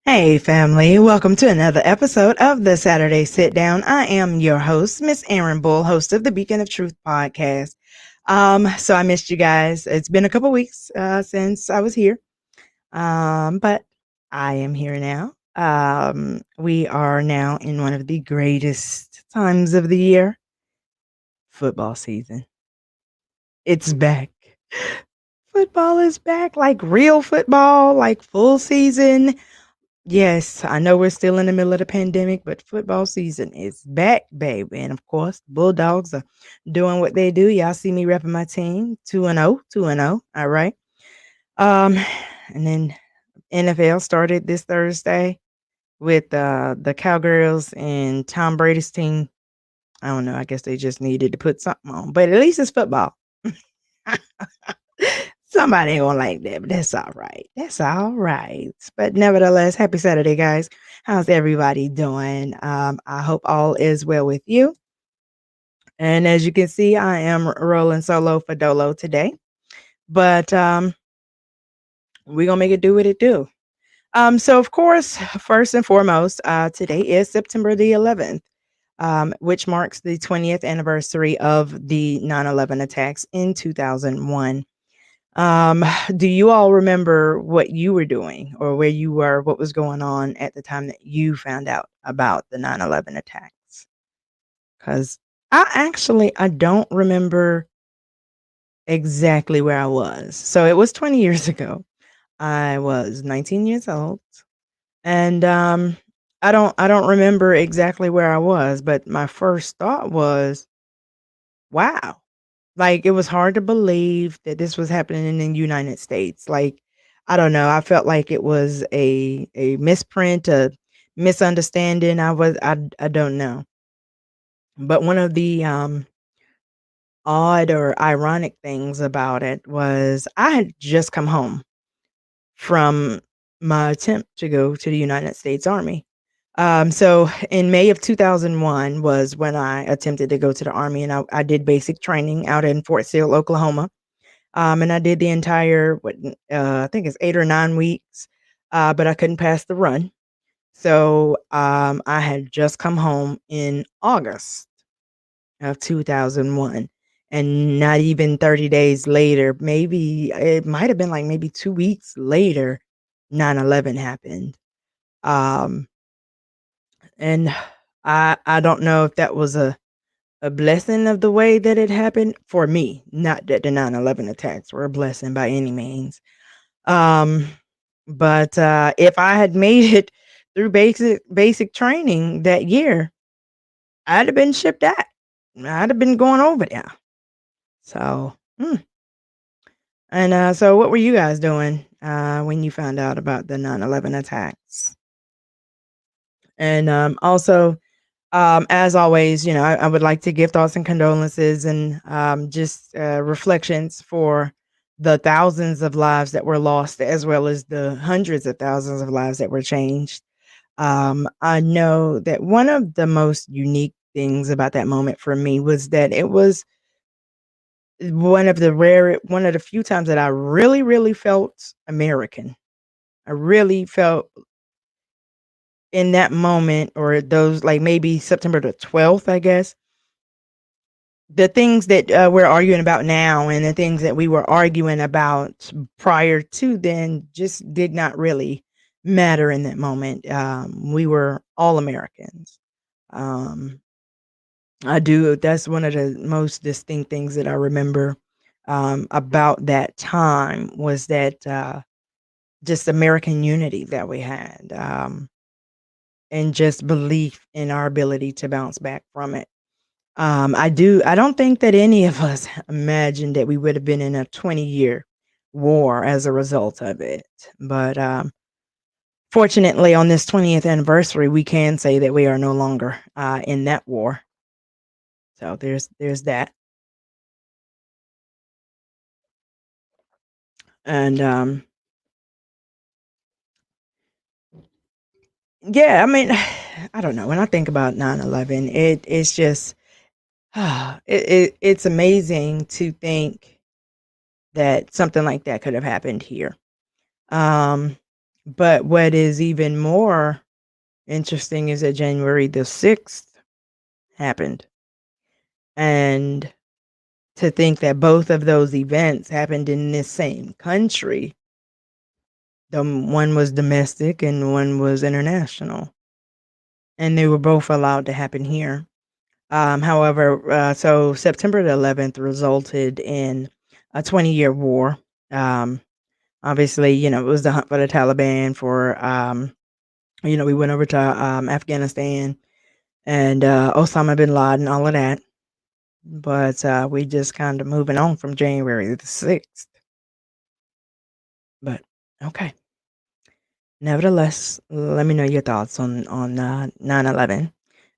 Hey family, welcome to another episode of the Saturday Sit Down. I am your host, Miss Erin Bull, host of the Beacon of Truth podcast. So I missed you guys. It's been a couple weeks since I was here, but I am here now. We are now in one of the greatest times of the year, football season. It's back. Football is back, like real football, like full season. Yes, I know we're still in the middle of the pandemic, but football season is back, baby. And of course, Bulldogs are doing what they do. Y'all see me repping my team 2-0, 2-0. All right. Um, and then NFL started this Thursday with the Cowgirls and Tom Brady's team. I don't know. I guess they just needed to put something on, but at least it's football. Somebody ain't gonna like that, but that's all right. That's all right. But nevertheless, happy Saturday, guys. How's everybody doing? I hope all is well with you. And as you can see, I am rolling solo for Dolo today. But we're gonna make it do what it do. So of course, first and foremost, today is September the 11th, which marks the 20th anniversary of the 9/11 attacks in 2001. Um, do you all remember what you were doing or where you were, what was going on at the time that you found out about the 9/11 attacks? Because I don't remember exactly where I was. So it was 20 years ago. I was 19 years old, and I don't remember exactly where I was, but my first thought was, wow. Like, it was hard to believe that this was happening in the United States. Like, I don't know, I felt like it was a misprint, a misunderstanding. I don't know. But one of the, odd or ironic things about it was I had just come home from my attempt to go to the United States Army. So in May of 2001 was when I attempted to go to the Army, and I did basic training out in Fort Sill, Oklahoma. And I did the entire I think it's 8 or 9 weeks, but I couldn't pass the run. So, I had just come home in August of 2001, and not even 30 days later, maybe it might have been, like, maybe 2 weeks later, 9/11 happened. Um, and I don't know if that was a blessing of the way that it happened for me, not that the 9/11 attacks were a blessing by any means. Um, but, if I had made it through basic training that year, I'd have been shipped out. I'd have been going over there. So, so what were you guys doing, when you found out about the 9/11 attacks? And, also, as always, I would like to give thoughts and condolences and, just, reflections for the thousands of lives that were lost, as well as the hundreds of thousands of lives that were changed. I know that one of the most unique things about that moment for me was that it was one of the few times that I really, really felt American. I really felt in that moment, or those, like, maybe September the 12th, I guess. The things that, we're arguing about now and the things that we were arguing about prior to then just did not really matter in that moment. We were all Americans. Um, I do that's one of the most distinct things that I remember, about that time was that, just American unity that we had, and just belief in our ability to bounce back from it. I don't think that any of us imagined that we would have been in a 20-year war as a result of it. But, fortunately, on this 20th anniversary, we can say that we are no longer, in that war. So there's that. And, yeah, I mean, I don't know. When I think about 9/11, it's just, it's amazing to think that something like that could have happened here. Um, But what is even more interesting is that January the 6th happened. And to think that both of those events happened in this same country. One was domestic and one was international. And they were both allowed to happen here. However, so September the 11th resulted in a 20-year war. Um, Obviously, it was the hunt for the Taliban for, we went over to Afghanistan and Osama bin Laden, all of that. But we just kind of moving on from January the 6th. But okay. Nevertheless, let me know your thoughts on 9/11.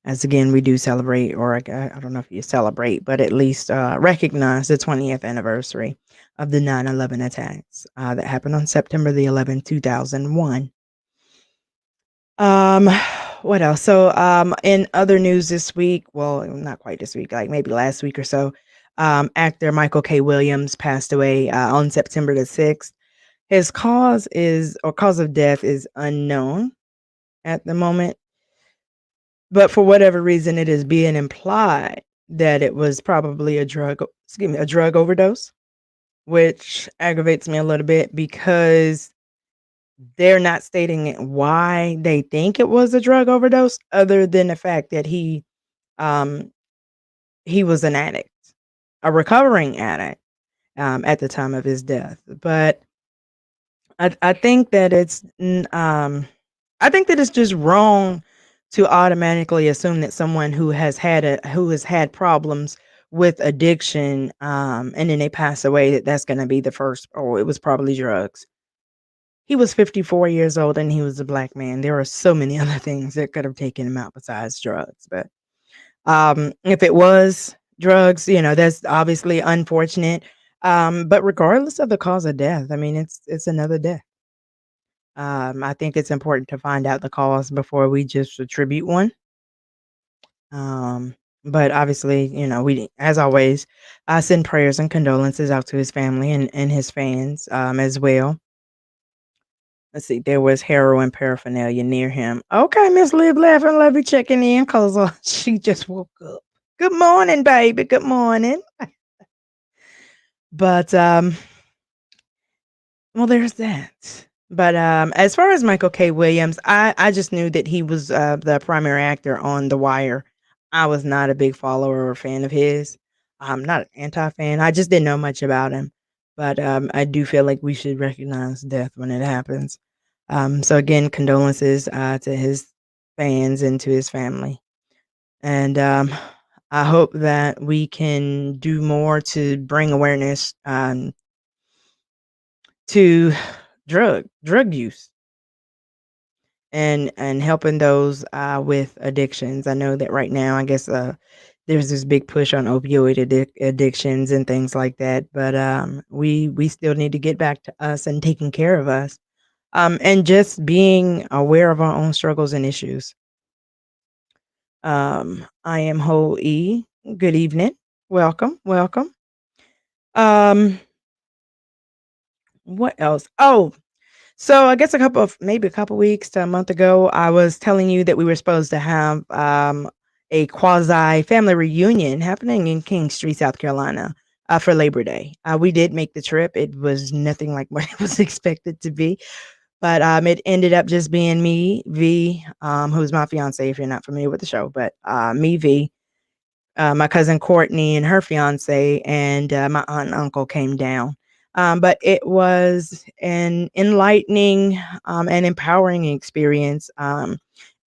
As again, we do celebrate, or I don't know if you celebrate, but at least recognize the 20th anniversary of the 9/11 attacks that happened on September the 11th, 2001. Um, what else? So, in other news this week, well, not quite this week, like maybe last week or so, actor Michael K. Williams passed away on September the 6th. His cause of death is unknown at the moment, but for whatever reason, it is being implied that it was probably a drug overdose, which aggravates me a little bit because they're not stating why they think it was a drug overdose other than the fact that um, he was an addict, a recovering addict, at the time of his death. But I think that I think that it's just wrong to automatically assume that someone who has had problems with addiction, and then they pass away, that's gonna be the first, "Oh, it was probably drugs." He was 54 years old and he was a black man. There are so many other things that could have taken him out besides drugs, but, if it was drugs, that's obviously unfortunate, but regardless of the cause of death, I mean, it's another death. I think it's important to find out the cause before we just attribute one. Um, but obviously, we, as always, I send prayers and condolences out to his family and his fans, as well. Let's see, there was heroin paraphernalia near him. Okay, Miss Liv laughing, love you checking in because she just woke up. Good morning, baby. Good morning. But well, there's that. But, as far as Michael K. Williams, I just knew that he was, the primary actor on The Wire. I was not a big follower or fan of his. I'm not an anti-fan, I just didn't know much about him. But, I do feel like we should recognize death when it happens. So again, condolences, to his fans and to his family. And, I hope that we can do more to bring awareness, to drug use and helping those with addictions. I know that right now, I guess there's this big push on opioid addictions and things like that, but we still need to get back to us and taking care of us, and just being aware of our own struggles and issues. I am Ho E. Good evening. Welcome, welcome. Um, what else? Oh, so I guess maybe a couple weeks to a month ago, I was telling you that we were supposed to have a quasi family reunion happening in King Street, South Carolina, for Labor Day. We did make the trip. It was nothing like what it was expected to be, but it ended up just being me, V, who's my fiance. If you're not familiar with the show, but me, V, my cousin Courtney and her fiance, and my aunt and uncle came down. But it was an enlightening and empowering experience.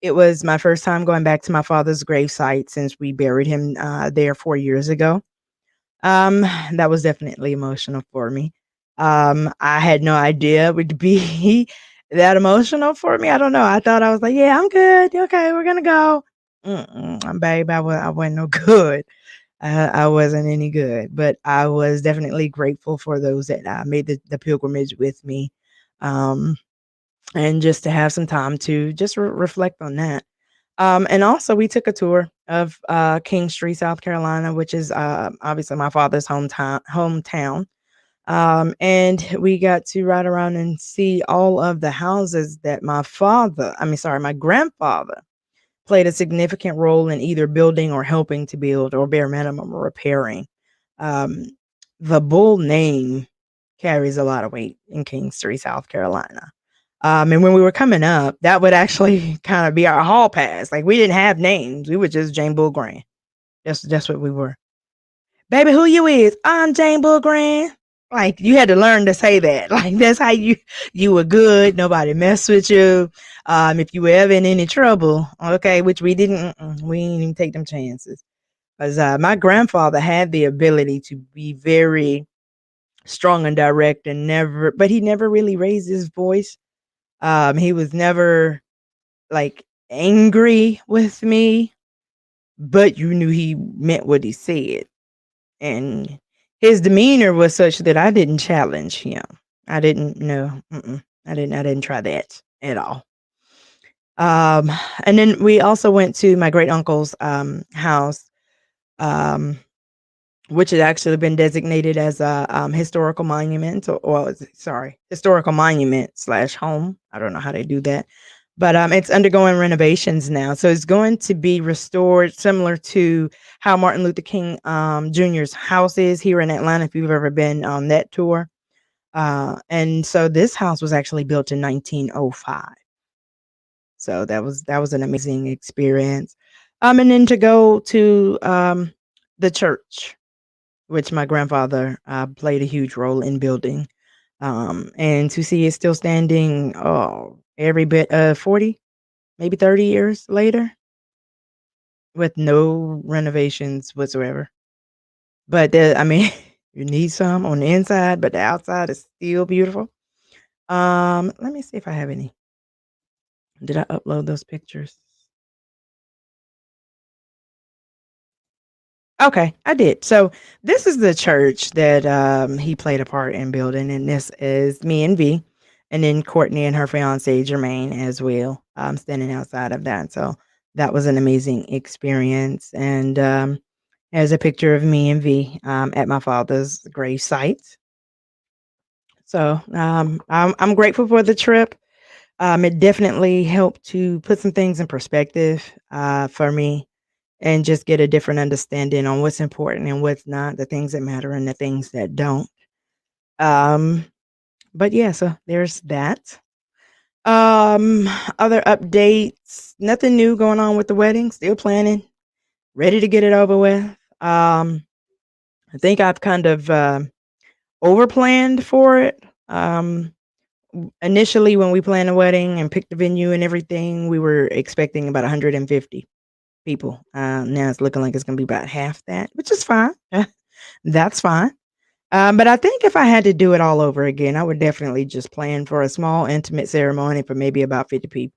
It was my first time going back to my father's gravesite since we buried him there 4 years ago. Um, that was definitely emotional for me. I had no idea it would be that emotional for me. I don't know. I thought I was like, yeah, I'm good. Okay, we're gonna go. Babe, I wasn't no good. I wasn't any good, but I was definitely grateful for those that made the pilgrimage with me, um, and just to have some time to just reflect on that. And also, we took a tour of King Street, South Carolina, which is obviously my father's hometown. And we got to ride around and see all of the houses that my grandfather played a significant role in either building or helping to build or bare minimum repairing. Um, the Bull name carries a lot of weight in Kingstree, South Carolina. And when we were coming up, that would actually kind of be our hall pass. Like we didn't have names. We were just Jane Bull Grand. That's what we were. Baby, who you is? I'm Jane Bull Grand. Like you had to learn to say that. Like that's how you were good. Nobody messed with you. If you were ever in any trouble, okay, which we didn't, we didn't even take them chances. Because my grandfather had the ability to be very strong and direct, and but he never really raised his voice. He was never like angry with me, but you knew he meant what he said. And his demeanor was such that I didn't challenge him. I didn't know. I didn't try that at all. Um, and then we also went to my great uncle's house, um, which had actually been designated as a historical monument, historical monument slash home. I don't know how they do that, but it's undergoing renovations now, so it's going to be restored similar to how Martin Luther King Jr.'s house is here in Atlanta. If you've ever been on that tour, and so this house was actually built in 1905. So that was an amazing experience. And then to go to the church, which my grandfather played a huge role in building. And to see it still standing, every bit of 40, maybe 30 years later with no renovations whatsoever. But I mean, you need some on the inside, but the outside is still beautiful. Let me see if I have any. Did I upload those pictures? Okay, I did. So this is the church that he played a part in building, and this is me and V, and then Courtney and her fiance Jermaine as well. Standing outside of that. So that was an amazing experience. And there's a picture of me and V at my father's grave site. So I'm grateful for the trip. It definitely helped to put some things in perspective for me and just get a different understanding on what's important and what's not, the things that matter and the things that don't. Um, but yeah, so there's that. Other updates, nothing new going on with the wedding, still planning, ready to get it over with. I think I've kind of over planned for it. Initially when we planned the wedding and picked the venue and everything, we were expecting about 150 people. Now it's looking like it's gonna be about half that, which is fine. That's fine. But I think if I had to do it all over again, I would definitely just plan for a small, intimate ceremony for maybe about 50 people,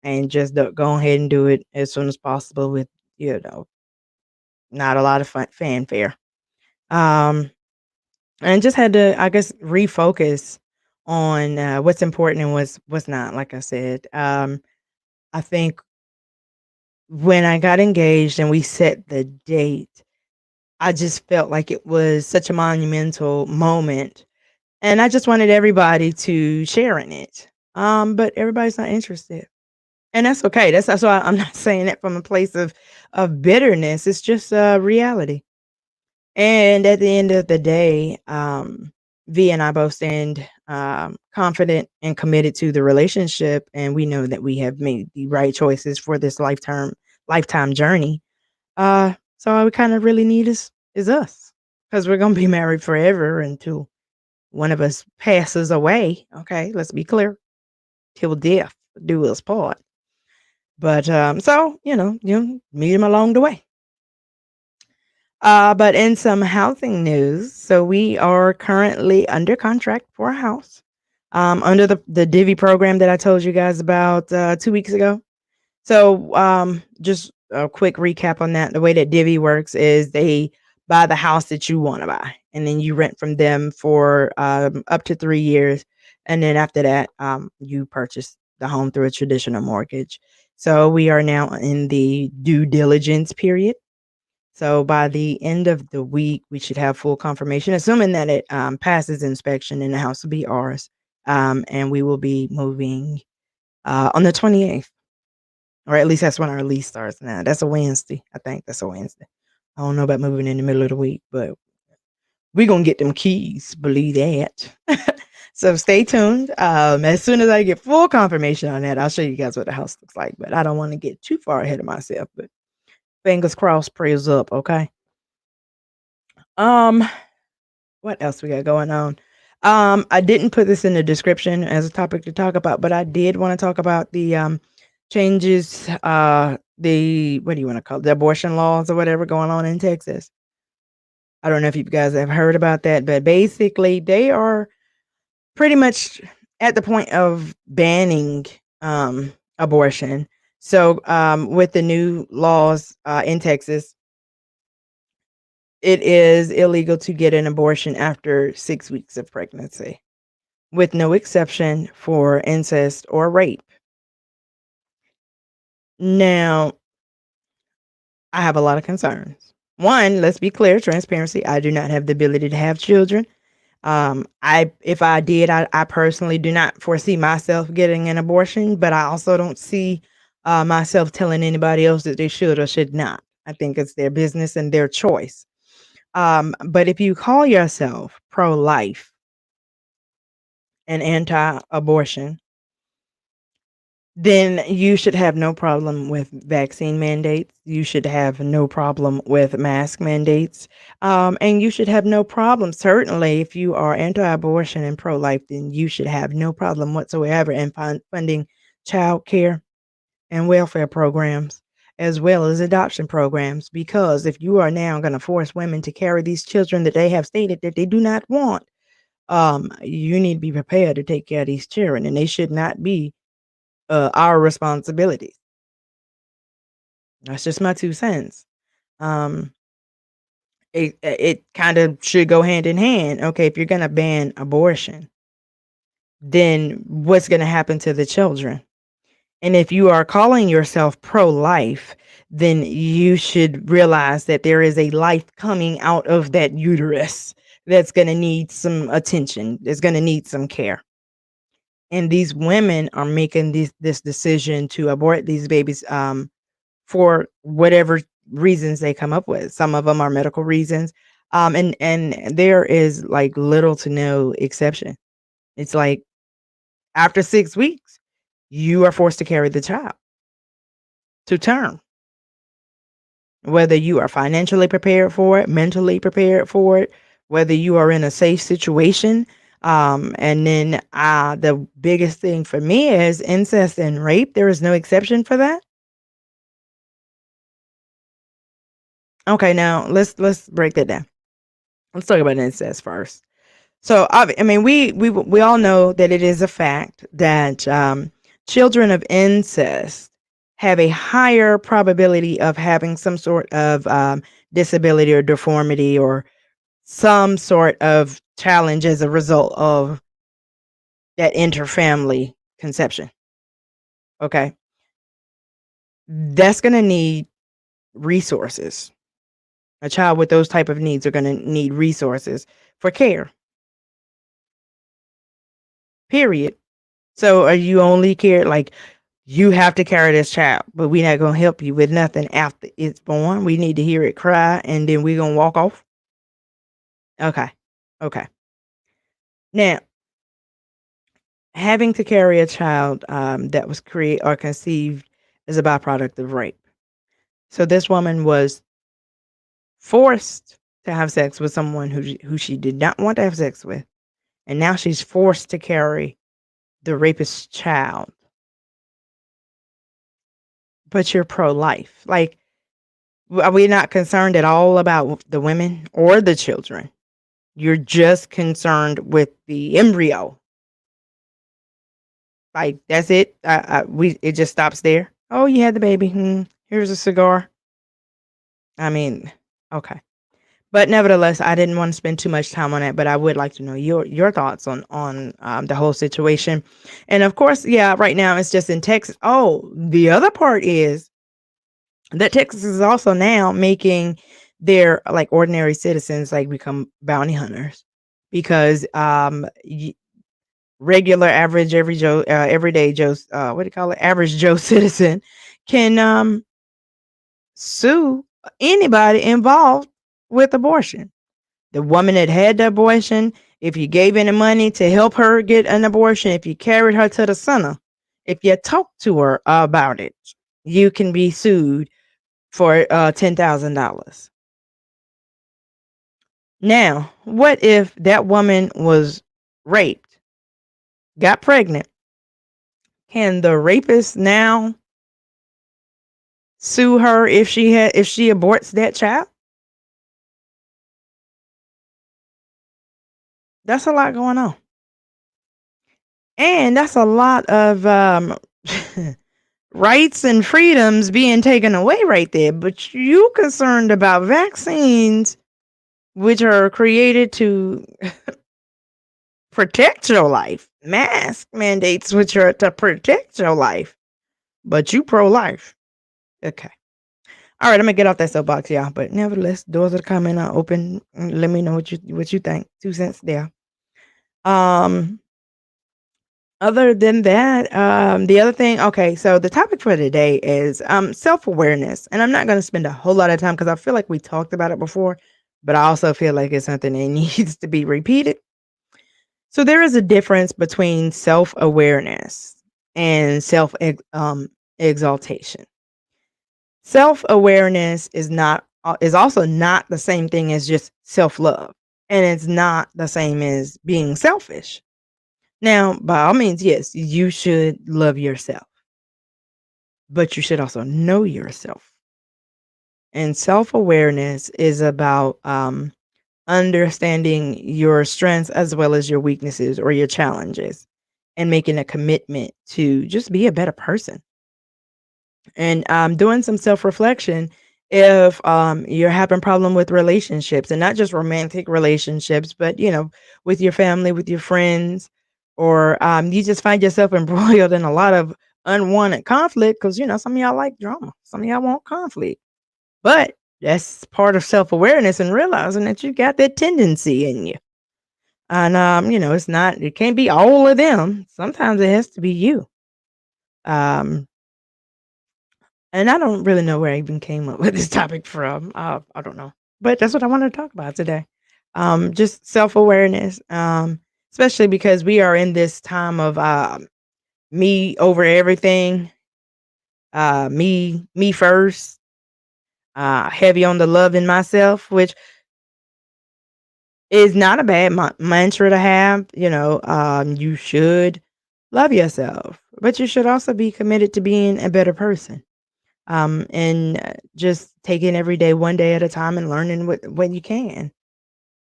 and just go ahead and do it as soon as possible with, you know, not a lot of fanfare. Um, and just had to, I guess, refocus on what's important and what's not. Like I said, I think when I got engaged and we set the date, I just felt like it was such a monumental moment, and I just wanted everybody to share in it. But everybody's not interested, and that's okay. That's why I'm not saying that from a place of bitterness. It's just reality. And at the end of the day, V and I both stand confident and committed to the relationship, and we know that we have made the right choices for this lifetime journey. So all we kind of really need is us, because we're gonna be married forever until one of us passes away. Okay, let's be clear, till death do us part. But so meet him along the way. But in some housing news, so we are currently under contract for a house, under the Divvy program that I told you guys about 2 weeks ago. So, just a quick recap on that. The way that Divvy works is they buy the house that you want to buy, and then you rent from them for up to 3 years, and then after that, you purchase the home through a traditional mortgage. So we are now in the due diligence period. So by the end of the week, we should have full confirmation, assuming that it passes inspection and the house will be ours. And we will be moving on the 28th, or at least that's when our lease starts now. That's a Wednesday. I think that's a Wednesday. I don't know about moving in the middle of the week, but we're going to get them keys. Believe that. So stay tuned. As soon as I get full confirmation on that, I'll show you guys what the house looks like. But I don't want to get too far ahead of myself. But fingers crossed, prayers up, okay? What else we got going on? I didn't put this in the description as a topic to talk about, but I did want to talk about the changes, the what do you want to call it, the abortion laws or whatever going on in Texas. I don't know if you guys have heard about that, but basically they are pretty much at the point of banning abortion. So with the new laws in Texas, it is illegal to get an abortion after 6 weeks of pregnancy, with no exception for incest or rape. Now, I have a lot of concerns. One, let's be clear, transparency. I do not have the ability to have children. If I did, I personally do not foresee myself getting an abortion, but I also don't see myself telling anybody else that they should or should not. I think it's their business and their choice. But if you call yourself pro-life and anti-abortion, then you should have no problem with vaccine mandates. You should have no problem with mask mandates. And you should have no problem, certainly, if you are anti-abortion and pro-life, then you should have no problem whatsoever in funding child care and welfare programs, as well as adoption programs. Because if you are now going to force women to carry these children that they have stated that they do not want, you need to be prepared to take care of these children, and they should not be our responsibilities. That's just my 2 cents. Um, it kind of should go hand in hand. Okay, if you're gonna ban abortion, then what's gonna happen to the children? And if you are calling yourself pro-life, then you should realize that there is a life coming out of that uterus that's gonna need some attention. It's gonna need some care. And these women are making this decision to abort these babies for whatever reasons they come up with. Some of them are medical reasons. And there is like little to no exception. It's like after 6 weeks, you are forced to carry the child to term. Whether you are financially prepared for it, mentally prepared for it, whether you are in a safe situation. And then the biggest thing for me is incest and rape. There is no exception for that. Okay, now let's break that down. Let's talk about incest first. So I mean, we all know that it is a fact that children of incest have a higher probability of having some sort of disability or deformity or some sort of challenge as a result of that interfamily conception. Okay, that's going to need resources. A child with those type of needs are going to need resources for care. Period. So are you only care like you have to carry this child, but we're not gonna help you with nothing after it's born. We need to hear it cry and then we're gonna walk off. Okay. Okay. Now, having to carry a child that was created or conceived is a byproduct of rape. So this woman was forced to have sex with someone who she did not want to have sex with. And now she's forced to carry the rapist's child. But you're pro-life. Like, are we not concerned at all about the women or the children? You're just concerned with the embryo. Like, that's it. It just stops there. Oh, you had the baby. Here's a cigar. I mean, okay. But nevertheless, I didn't want to spend too much time on it, but I would like to know your thoughts on the whole situation. And of course, yeah, right now it's just in Texas. Oh, the other part is that Texas is also now making they're like ordinary citizens, like become bounty hunters because regular average everyday Joe's what do you call it, average Joe citizen can sue anybody involved with abortion. The woman that had the abortion, if you gave any money to help her get an abortion, if you carried her to the center, if you talked to her about it, you can be sued for $10,000. Now, what if that woman was raped, got pregnant? Can the rapist now sue her if she aborts that child? That's a lot going on. And that's a lot of rights and freedoms being taken away right there. But you concerned about vaccines, which are created to protect your life. Mask mandates, which are to protect your life. But you pro-life. Okay. All right, I'm gonna get off that soapbox, y'all. But nevertheless, doors of the comment are open. Let me know what you think. 2 cents there. Other than that, the other thing, okay, so the topic for today is self-awareness. And I'm not gonna spend a whole lot of time because I feel like we talked about it before, but I also feel like it's something that needs to be repeated. So there is a difference between self-awareness and exaltation. Self-awareness is also not the same thing as just self-love, and it's not the same as being selfish. Now, by all means, yes, you should love yourself, but you should also know yourself. And self-awareness is about understanding your strengths as well as your weaknesses or your challenges and making a commitment to just be a better person. And doing some self-reflection if you're having problem with relationships, and not just romantic relationships, but with your family, with your friends, or you just find yourself embroiled in a lot of unwanted conflict because some of y'all like drama, some of y'all want conflict. But that's part of self-awareness and realizing that you got that tendency in you. And it can't be all of them. Sometimes it has to be you. um And I don't really know where I even came up with this topic from. I don't know, but that's what I wanted to talk about today. Just self-awareness, especially because we are in this time of me over everything, me first, heavy on the love in myself, which is not a bad mantra to have. You should love yourself, but you should also be committed to being a better person. And just taking every day one day at a time and learning what you can,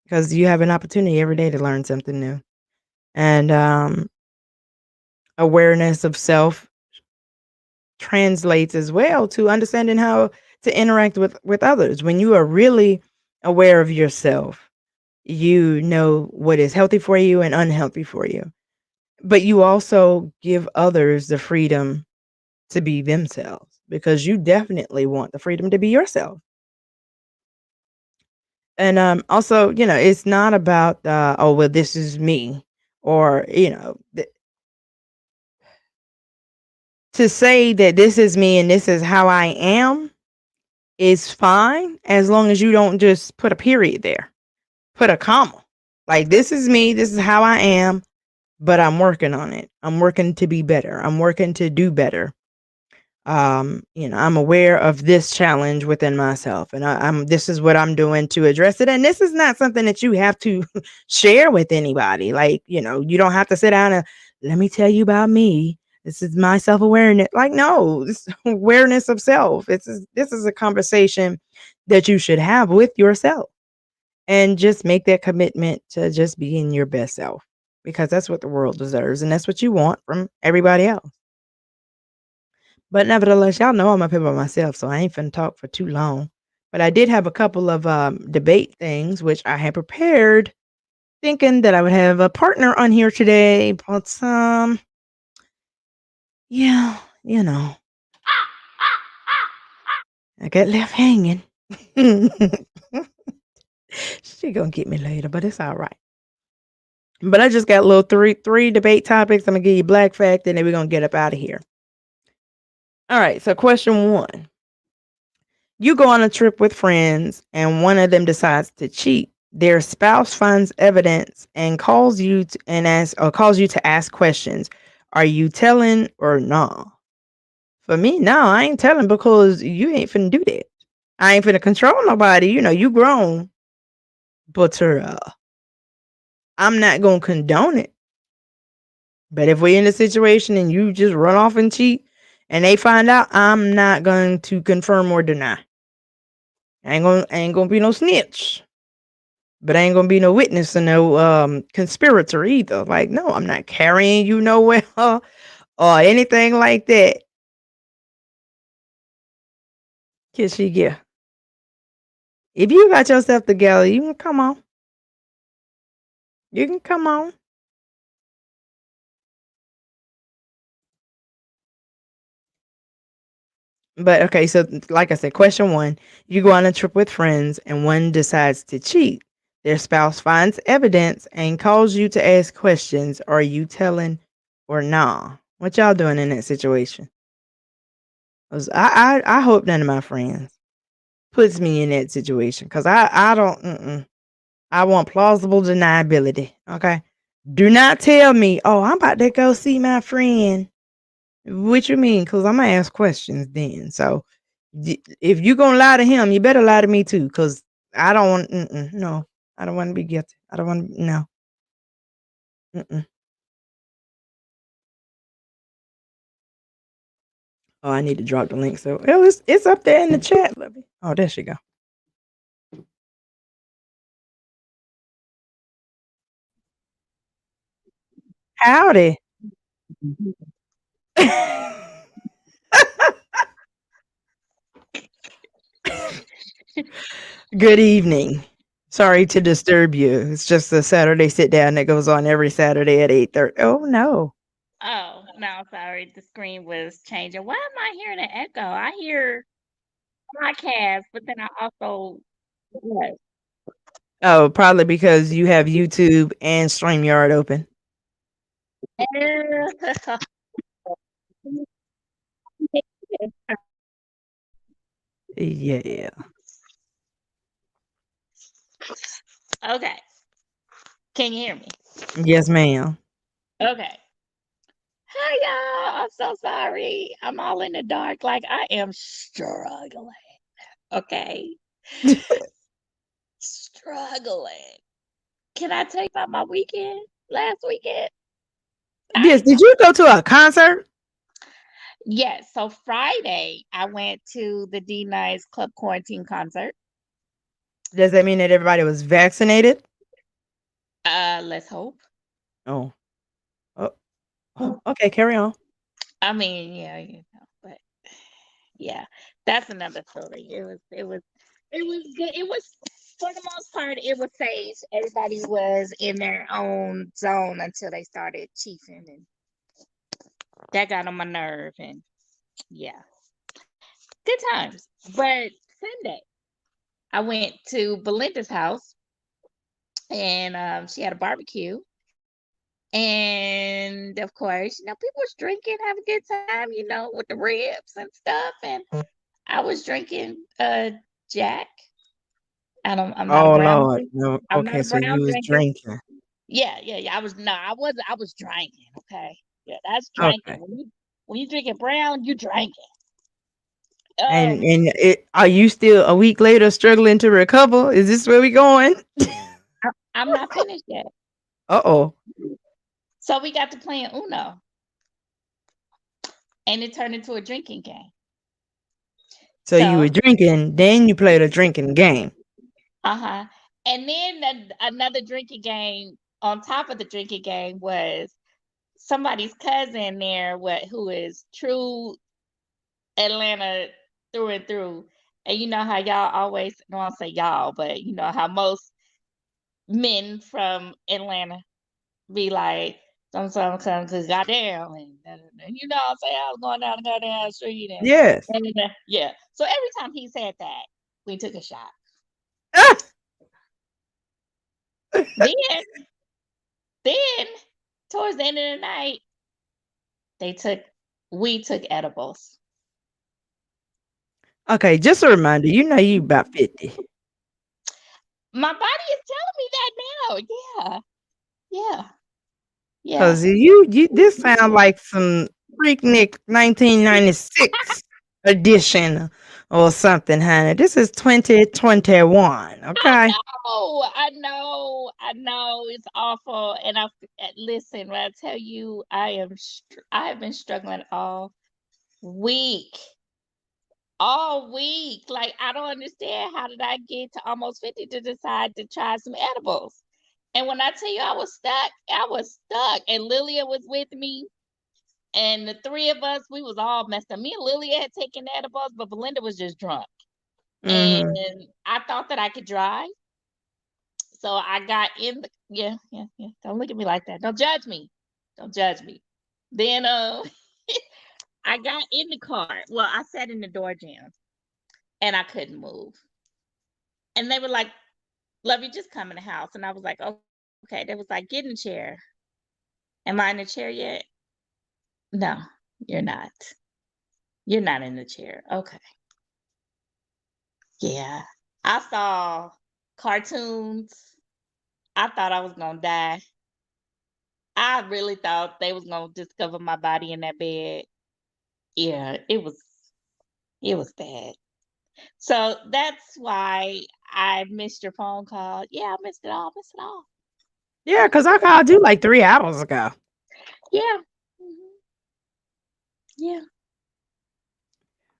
because you have an opportunity every day to learn something new. And awareness of self translates as well to understanding how to interact with others. When you are really aware of yourself, you know what is healthy for you and unhealthy for you, but you also give others the freedom to be themselves, because you definitely want the freedom to be yourself. And also, it's not about oh well, this is me, or to say that this is me and this is how I am is fine, as long as you don't just put a period there, put a comma. Like, this is me, this is how I am, but I'm working on it. I'm working to be better. I'm working to do better. I'm aware of this challenge within myself, and I'm this is what I'm doing to address it. And this is not something that you have to share with anybody. Like, you don't have to sit down and let me tell you about me. This is my self-awareness. Like, no, this awareness of self. This is a conversation that you should have with yourself, and just make that commitment to just being your best self, because that's what the world deserves, and that's what you want from everybody else. But nevertheless, y'all know I'm up here by myself, so I ain't finna talk for too long. But I did have a couple of debate things which I had prepared, thinking that I would have a partner on here today. But yeah, I got left hanging. She gonna get me later, but it's all right. But I just got a little three debate topics. I'm gonna give you black fact, and then we're gonna get up out of here. All right. So question one: you go on a trip with friends, and one of them decides to cheat. Their spouse finds evidence and calls you to ask questions. Are you telling or no? For me, no, I ain't telling because you ain't finna do that. I ain't finna control nobody. You grown, but I'm not gonna condone it. But if we're in a situation and you just run off and cheat, and they find out, I'm not going to confirm or deny. I ain't gonna be no snitch, but I ain't gonna be no witness or no conspirator either. Like, no, I'm not carrying you nowhere or anything like that. Kiss she get. If you got yourself together, you can come on. You can come on. But okay, so like I said, question one: you go on a trip with friends, and one decides to cheat. Their spouse finds evidence and calls you to ask questions. Are you telling or nah? What y'all doing in that situation? 'Cause I hope none of my friends puts me in that situation because I don't. I want plausible deniability. Okay, do not tell me, oh, I'm about to go see my friend. What you mean? Because I'm gonna ask questions then. So if you gonna lie to him, you better lie to me too. Because I don't want. No, I don't want to be guilty. I don't want. No. Mm-mm. Oh, I need to drop the link. So it's up there in the chat. Let me. Oh, there she go. Howdy. Good evening. Sorry to disturb you. It's just a Saturday sit down that goes on every Saturday at 8:30. Oh no. Oh, no, sorry. The screen was changing. Why am I hearing an echo? I hear podcast, but then I also what? Oh, probably because you have YouTube and StreamYard open. Yeah. Okay. Can you hear me? Yes, ma'am. Okay. Hi, y'all. I'm so sorry. I'm all in the dark. Like, I am struggling. Okay. Struggling. Can I tell you about my weekend? Last weekend? I Yes. ain't Did talk- you go to a concert? Yes. So Friday, I went to the D Nice Club Quarantine concert. Does that mean that everybody was vaccinated? Let's hope. Oh. Oh. Okay. Carry on. I mean, yeah, but yeah, that's another story. It was good. It was for the most part, it was safe. Everybody was in their own zone until they started chiefing, and that got on my nerve. And yeah, good times. But Sunday, I went to Belinda's house, and she had a barbecue. And of course, people was drinking, having a good time, with the ribs and stuff. And I was drinking Jack. I'm not a Oh brown Lord. drink. No. I'm not Okay. a So you brown was drinker. drinking. Yeah, yeah, yeah. I was drinking, okay? Yeah, that's drinking. Okay. When you drinking brown, you drinking. And are you still a week later struggling to recover? Is this where we going? I'm not finished yet. Uh-oh. So we got to playing Uno, and it turned into a drinking game. So you were So, drinking, then you played a drinking game. uh-huh. And then another drinking game on top of the drinking game was somebody's cousin there, who is true Atlanta through and through. And you know how y'all always, no, I'll say y'all, but you know how most men from Atlanta be like, some come to goddamn, and you know what I'm saying? I was going down the goddamn street, Yes. yeah. So every time he said that, we took a shot. Ah! Then, then, towards the end of the night, they took we took edibles. Okay, just a reminder, you know you about 50. My body is telling me that now. Yeah. Yeah. Cause you this sound like some Freaknik 1996 edition or something, honey. This is 2021, okay? I know. It's awful. And listen, when I tell you, I have been struggling week, all week. Like I don't understand how did I get to almost 50 to decide to try some edibles. And when I tell you I was stuck. And Lilia was with me. And the three of us, we was all messed up. Me and Lilia had taken edibles, but Belinda was just drunk. And Mhm. I thought that I could drive. So I got in the yeah. Don't look at me like that. Don't judge me. Don't judge me. Then I got in the car. Well, I sat in the door jam and I couldn't move. And they were like, "Love, you just come in the house." And I was like, "Okay." They was like, "Get in the chair." Am I in the chair yet? No, you're not. You're not in the chair. Okay. Yeah. I saw cartoons. I thought I was gonna die. I really thought they was gonna discover my body in that bed. Yeah, it was bad. So that's why I missed your phone call. Yeah, I missed it all. Missed it all. Yeah, cause I called you like 3 hours ago. Yeah. Mhm. Yeah.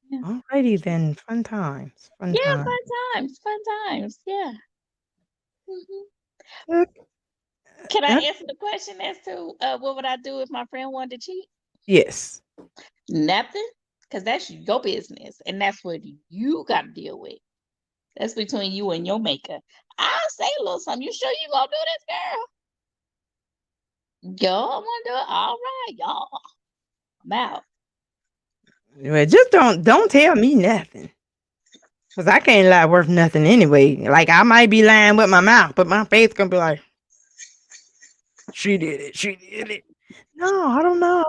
Yeah. Alrighty then, fun times, fun Yeah. times. Fun times. Fun times. Yeah. Mhm. Uh, Can I uh, answer the question as to what would I do if my friend wanted to cheat? yes. Nothing, because that's your business, and that's what you got to deal with. That's between you and your maker. I'll say a little something. You sure you gonna do this, girl? Y'all want to do it? All right, y'all. I'm out. Well, just don't tell me nothing. Cause I can't lie worth nothing anyway. Like I might be lying with my mouth, but my face gonna be like, she did it. She did it. No, I don't know.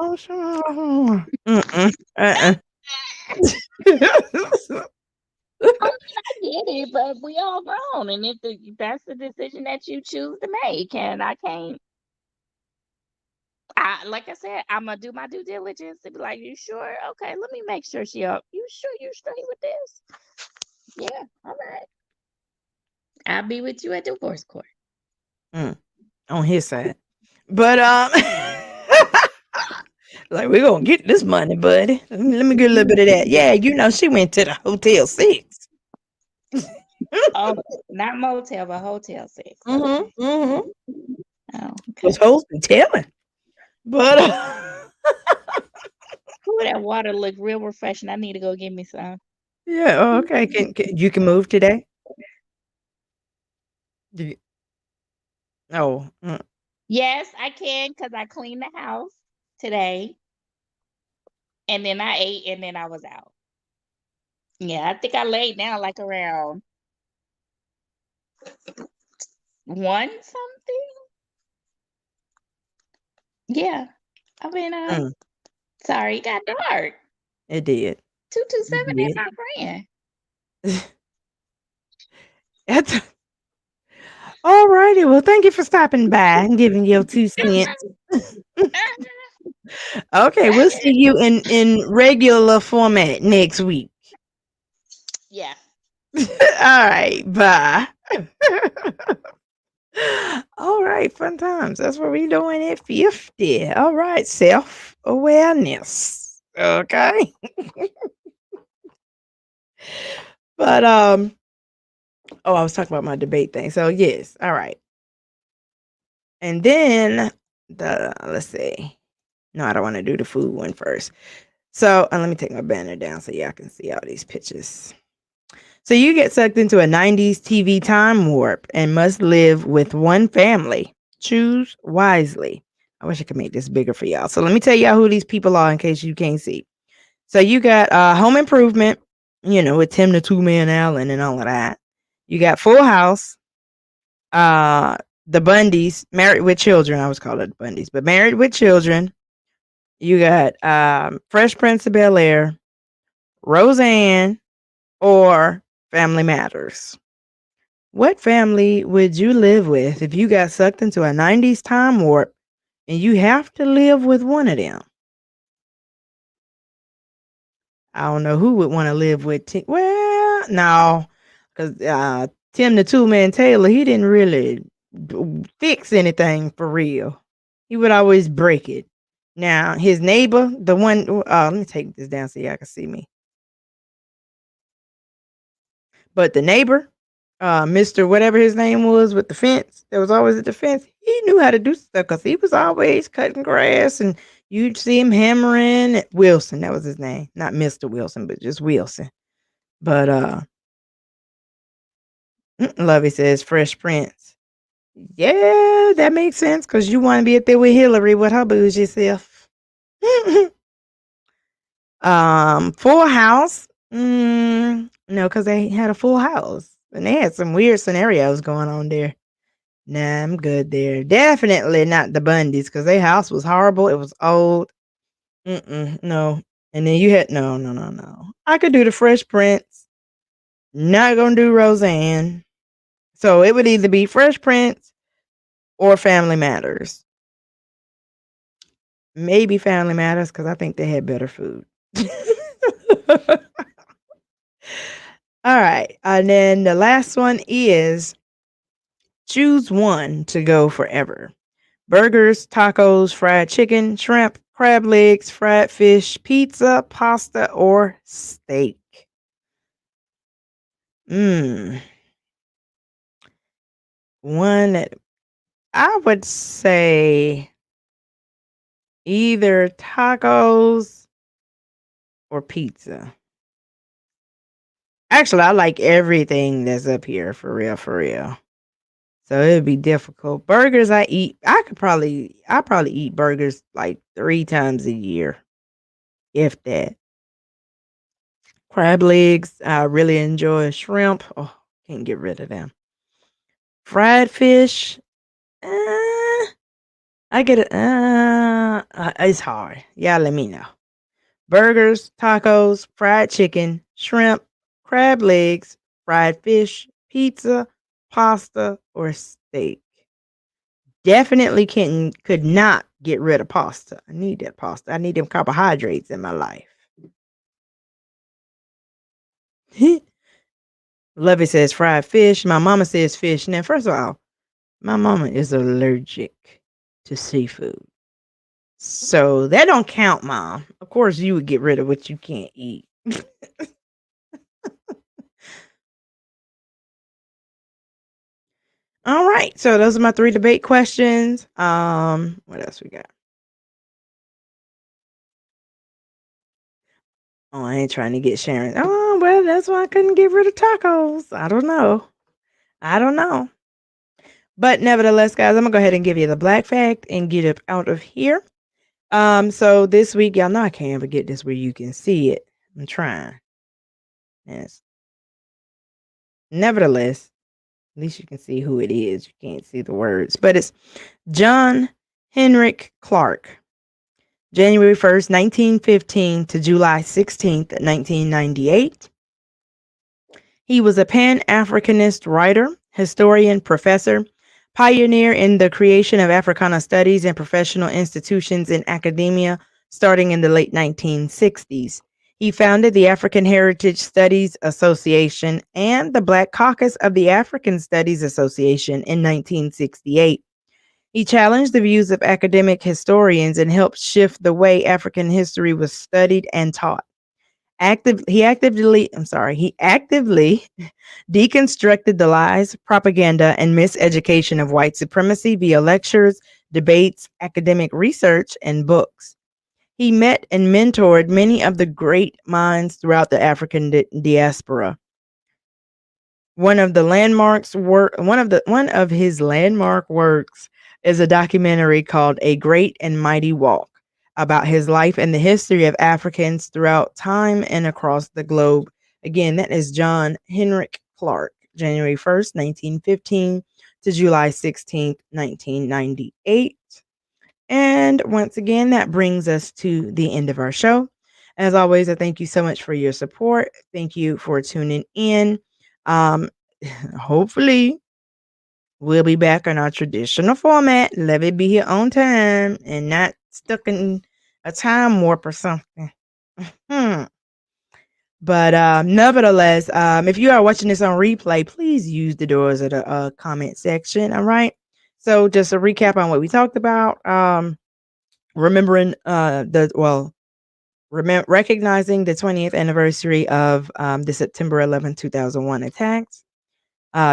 Mm-mm. Uh-uh. I get it, but we all grown, and if that's the decision that you choose to make, and I can't. Like I said, I'm gonna do my due diligence to be like, you sure? Okay, let me make sure she up. You sure you straight with this? Yeah, all right. I'll be with you at divorce court. Mm, on his side. But like we're gonna get this money, buddy. Let me get a little bit of that. Yeah, she went to the Hotel 6. Oh, not motel, but hotel sex. Mm-hmm. Okay. Mm-hmm. Oh, Was okay. supposed to telling. But Ooh, that water look real refreshing. I need to go get me some. yeah, oh, okay. Can you can move today? Do you- oh, Yes, I can because I cleaned the house today, and then I ate, and then I was out. Yeah, I think I laid down like around one something. Yeah, I mean, mm, sorry, it got dark. it did. It 227 ain't did. my friend. That's all righty. Well, thank you for stopping by and giving your 2 cents. Okay, we'll see you in regular format next week. Yeah. All right, bye. All right, fun times. That's what we doing at 50. All right, self-awareness. Okay. But oh, I was talking about my debate thing. So yes, all right. And then let's see. No, I don't want to do the food one first. So let me take my banner down so y'all can see all these pictures. So you get sucked into a 90s TV time warp and must live with one family. Choose wisely. I wish I could make this bigger for y'all. So let me tell y'all who these people are in case you can't see. So you got Home Improvement, with Tim the Two Man Allen and all of that. You got Full House, the Bundys, Married with Children. I was called it the Bundys, but Married with Children. You got Fresh Prince of Bel Air, Roseanne, or Family Matters. What family would you live with if you got sucked into a 90s time warp and you have to live with one of them? I don't know who would want to live with well, no, because Tim the Two Man Taylor, he didn't really fix anything for real. He would always break it. Now, his neighbor, the one, let me take this down so y'all can see me. But the neighbor, Mr. Whatever his name was with the fence, that was always at the fence, he knew how to do stuff because he was always cutting grass and you'd see him hammering. Wilson, that was his name. Not Mr. Wilson, but just Wilson. But Lovey says Fresh Prince. Yeah, that makes sense because you want to be up there with Hillary with her bougie self. Full House. No, because they had a full house and they had some weird scenarios going on there. Nah, I'm good there. Definitely not the Bundys because their house was horrible. It was old. No. And then you had no. I could do the Fresh Prince. Not gonna do Roseanne. So it would either be Fresh Prince or Family Matters. Maybe Family Matters because I think they had better food. All right. And then the last one is choose one to go forever. Burgers, tacos, fried chicken, shrimp, crab legs, fried fish, pizza, pasta, or steak. One that I would say either tacos or pizza. Actually, I like everything that's up here for real, for real. So it'd be difficult. Burgers I eat. I probably eat burgers like 3 times a year, if that. Crab legs, I really enjoy. Shrimp, oh, can't get rid of them. Fried fish, I get it. It's hard. Y'all let me know. Burgers, tacos, fried chicken, shrimp, crab legs, fried fish, pizza, pasta, or steak. Definitely could not get rid of pasta. I need that pasta. I need them carbohydrates in my life. Lovey says fried fish. My mama says fish. Now, first of all, my mama is allergic to seafood. So that don't count, Mom. Of course, you would get rid of what you can't eat. All right. So those are my 3 debate questions. What else we got? Oh, I ain't trying to get Sharon. Oh, well, that's why I couldn't get rid of tacos. I don't know. But nevertheless, guys, I'm gonna go ahead and give you the black fact and get it out of here. So this week, y'all know I can't ever get this where you can see it. I'm trying. Yes. Nevertheless, at least you can see who it is. You can't see the words, but it's John Henrik Clark, January 1st, 1915 to July 16th, 1998. He was a Pan-Africanist writer, historian, professor, pioneer in the creation of Africana studies in professional institutions in academia starting in the late 1960s. He founded the African Heritage Studies Association and the Black Caucus of the African Studies Association in 1968. He challenged the views of academic historians and helped shift the way African history was studied and taught. He actively deconstructed the lies, propaganda, and miseducation of white supremacy via lectures, debates, academic research, and books. He met and mentored many of the great minds throughout the African diaspora. One of his landmark works is a documentary called A Great and Mighty Walk about his life and the history of Africans throughout time and across the globe. Again, that is John Henrik Clark, January 1st, 1915 to July 16th, 1998. And once again, that brings us to the end of our show. As always, I thank you so much for your support. Thank you for tuning in. Um, hopefully, we'll be back on our traditional format. Let it be here on time and not stuck in a time warp or something. Hmm. But nevertheless, if you are watching this on replay, please use the doors of the comment section. All right. So just a recap on what we talked about. Remembering recognizing the 20th anniversary of the September 11, 2001 attacks.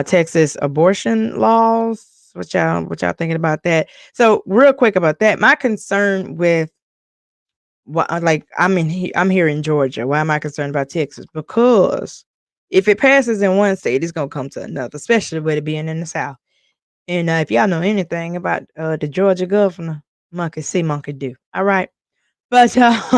Texas abortion laws. What y'all thinking about that? So real quick about that, my concern with I'm here in Georgia. Why am I concerned about Texas? Because if it passes in one state, it's gonna come to another, especially with it being in the South. And if y'all know anything about the Georgia governor, monkey see, monkey do. All right, but Texas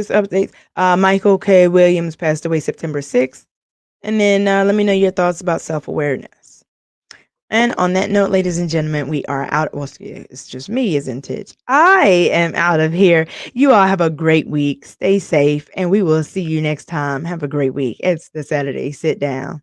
updates. Michael K. Williams passed away September 6th. And then let me know your thoughts about self-awareness. And on that note, ladies and gentlemen, we are out. Well, it's just me, isn't it? I am out of here. You all have a great week. Stay safe, and we will see you next time. Have a great week. It's the Saturday Sit Down.